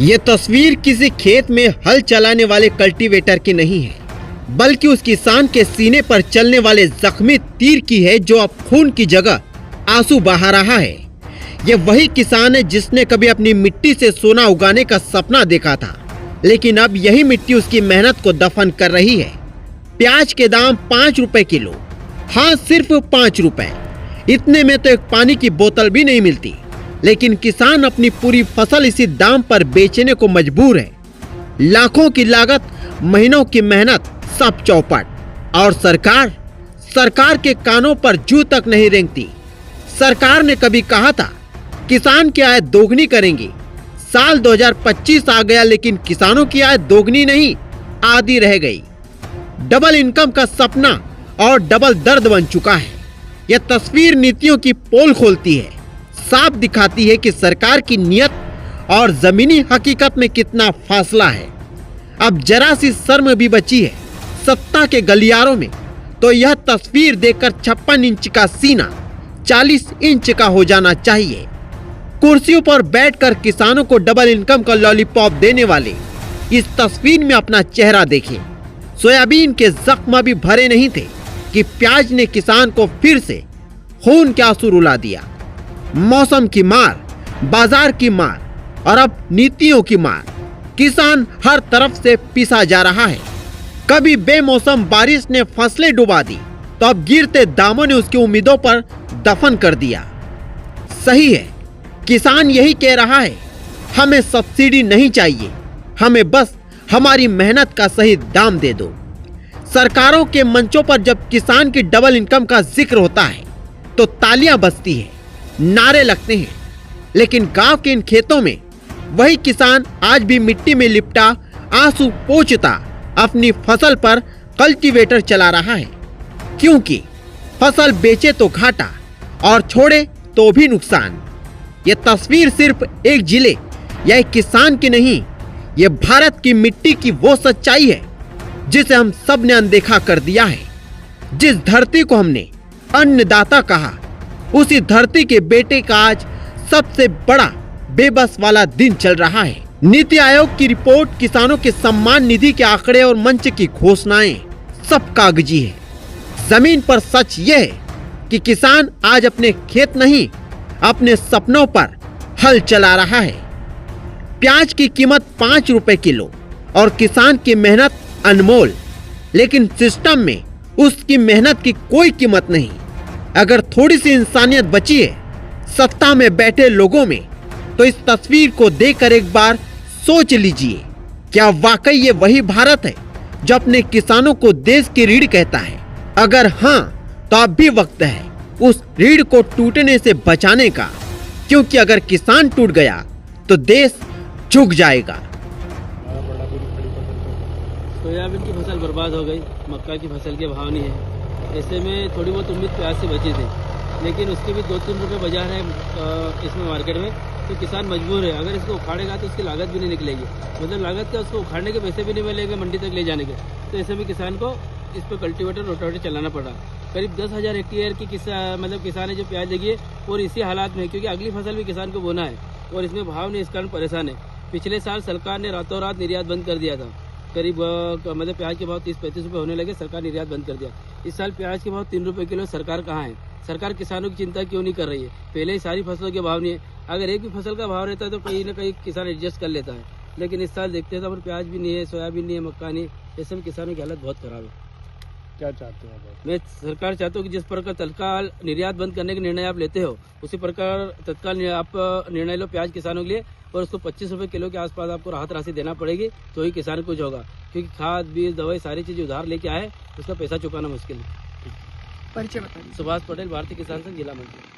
ये तस्वीर किसी खेत में हल चलाने वाले कल्टीवेटर की नहीं है, बल्कि उस किसान के सीने पर चलने वाले जख्मी तीर की है जो अब खून की जगह आंसू बहा रहा है। ये वही किसान है जिसने कभी अपनी मिट्टी से सोना उगाने का सपना देखा था, लेकिन अब यही मिट्टी उसकी मेहनत को दफन कर रही है। प्याज के दाम 5 रुपए किलो, हाँ सिर्फ 5 रुपए। इतने में तो एक पानी की बोतल भी नहीं मिलती, लेकिन किसान अपनी पूरी फसल इसी दाम पर बेचने को मजबूर है। लाखों की लागत, महीनों की मेहनत, सब चौपट। और सरकार के कानों पर जू तक नहीं रेंगती। सरकार ने कभी कहा था किसान की आय दोगुनी करेंगे। साल 2025 आ गया, लेकिन किसानों की आय दोगुनी नहीं, आधी रह गई। डबल इनकम का सपना और डबल दर्द बन चुका है। यह तस्वीर नीतियों की पोल खोलती है, साफ दिखाती है कि सरकार की नीयत और जमीनी हकीकत में कितना फासला है। अब जरा सी शर्म भी बची है सत्ता के गलियारों में, तो यह तस्वीर देखकर 56 इंच का सीना 40 इंच का हो जाना चाहिए। कुर्सियों पर बैठकर किसानों को डबल इनकम का लॉलीपॉप देने वाले इस तस्वीर में अपना चेहरा देखें। सोयाबीन के जख्म भी भरे नहीं थे कि प्याज ने किसान को फिर से खून के आंसू रुला दिया। मौसम की मार, बाजार की मार और अब नीतियों की मार। किसान हर तरफ से पिसा जा रहा है। कभी बेमौसम बारिश ने फसलें डुबा दी, तो अब गिरते दामों ने उसकी उम्मीदों पर दफन कर दिया। सही है, किसान यही कह रहा है, हमें सब्सिडी नहीं चाहिए, हमें बस हमारी मेहनत का सही दाम दे दो। सरकारों के मंचों पर जब किसान की डबल इनकम का जिक्र होता है तो तालियां बजती है, नारे लगते हैं, लेकिन गांव के इन खेतों में वही किसान आज भी मिट्टी में लिपटा आंसू पोंछता अपनी फसल पर कल्टीवेटर चला रहा है, क्योंकि फसल बेचे तो घाटा और छोड़े तो भी नुकसान। यह तस्वीर सिर्फ एक जिले या एक किसान की नहीं, यह भारत की मिट्टी की वो सच्चाई है जिसे हम सब ने अनदेखा कर दिया है। जिस धरती को हमने अन्नदाता कहा, उसी धरती के बेटे का आज सबसे बड़ा बेबस वाला दिन चल रहा है। नीति आयोग की रिपोर्ट, किसानों के सम्मान निधि के आंकड़े और मंच की घोषणाएं सब कागजी है। जमीन पर सच यह है कि किसान आज अपने खेत नहीं, अपने सपनों पर हल चला रहा है। प्याज की कीमत 5 रुपए किलो और किसान की मेहनत अनमोल, लेकिन सिस्टम में उसकी मेहनत की कोई कीमत नहीं। अगर थोड़ी सी इंसानियत बची है सत्ता में बैठे लोगों में, तो इस तस्वीर को देखकर एक बार सोच लीजिए, क्या वाकई ये वही भारत है जो अपने किसानों को देश की रीढ़ कहता है? अगर हाँ, तो अब भी वक्त है उस रीढ़ को टूटने से बचाने का, क्योंकि अगर किसान टूट गया तो देश झुक जाएगा। सोयाबीन की फसल बर्बाद हो गई, मक्का की फसल के भाव नहीं है। ऐसे में थोड़ी बहुत उम्मीद प्याज से बची थी, लेकिन उसके भी 2-3 रुपये बाजार है इसमें मार्केट में, तो किसान मजबूर है। अगर इसको उखाड़ेगा तो उसकी लागत भी नहीं निकलेगी, मतलब लागत क्या, उसको उखाड़ने के पैसे भी नहीं मिलेंगे मंडी तक ले जाने के। तो ऐसे में किसान को इस पर कल्टीवेटर, रोटावेटर चलाना पड़ा। करीब 10,000 हेक्टेयर की किसान है जो प्याज लगी है, और इसी हालात में, क्योंकि अगली फसल भी किसान को बोना है और इसमें भाव नहीं, इस कारण परेशान है। पिछले साल सरकार ने रातों रात निर्यात बंद कर दिया था। करीब मतलब प्याज के भाव 30-35 रुपये होने लगे, सरकार निर्यात बंद कर दिया। इस साल प्याज के भाव 3 रुपये किलो। सरकार कहाँ है? सरकार किसानों की चिंता क्यों नहीं कर रही है? पहले ही सारी फसलों के भाव नहीं है। अगर एक भी फसल का भाव रहता है तो कहीं ना कहीं किसान एडजस्ट कर लेता है, लेकिन इस साल देखते हैं तो प्याज भी नहीं है, सोयाबीन नहीं है, मक्का नहीं है। ऐसे में किसानों की हालत बहुत खराब है। क्या चाहते हैं? मैं सरकार चाहता हूँ कि जिस प्रकार तत्काल निर्यात बंद करने के निर्णय आप लेते हो, उसी प्रकार तत्काल आप निर्णय लो प्याज किसानों के लिए, और उसको 25 रुपये किलो के आसपास आपको राहत राशि देना पड़ेगी, तो ही किसान कुछ होगा। क्योंकि खाद, बीज, दवाई सारी चीजें उधार लेके आए, उसका पैसा चुकाना मुश्किल है। परिचय बताइए। सुभाष पटेल, भारतीय किसान संघ, जिला मंत्री।